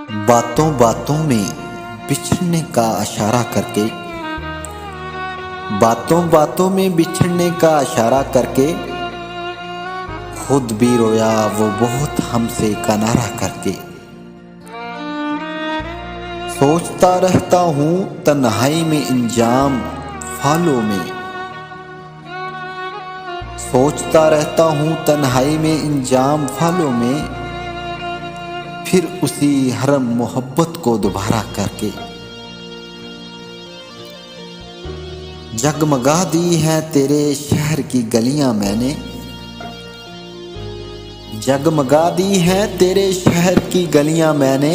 बातों बातों में बिछड़ने का इशारा करके, बातों बातों में बिछड़ने का इशारा करके खुद भी रोया वो बहुत हमसे का नारा करके। सोचता रहता हूँ तन्हाई में इंजाम फालों में, सोचता रहता हूँ तन्हाई में इंजाम फालों में, फिर उसी हरम मोहब्बत को दोबारा करके। जगमगा दी हैं तेरे शहर की गलियां मैंने, जगमगा दी हैं तेरे शहर की गलियां मैंने,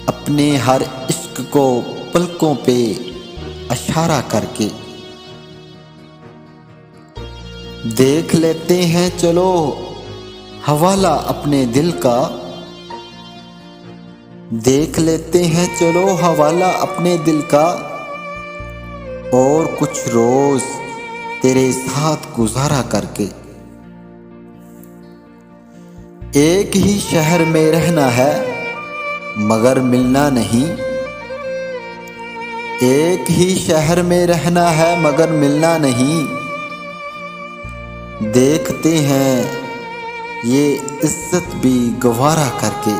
अपने हर इश्क को पलकों पे इशारा करके। देख लेते हैं चलो हवाला अपने दिल का, देख लेते हैं चलो हवाला अपने दिल का, और कुछ रोज तेरे साथ गुजारा करके। एक ही शहर में रहना है मगर मिलना नहीं, एक ही शहर में रहना है मगर मिलना नहीं, देखते हैं ये इज्जत भी गवारा करके।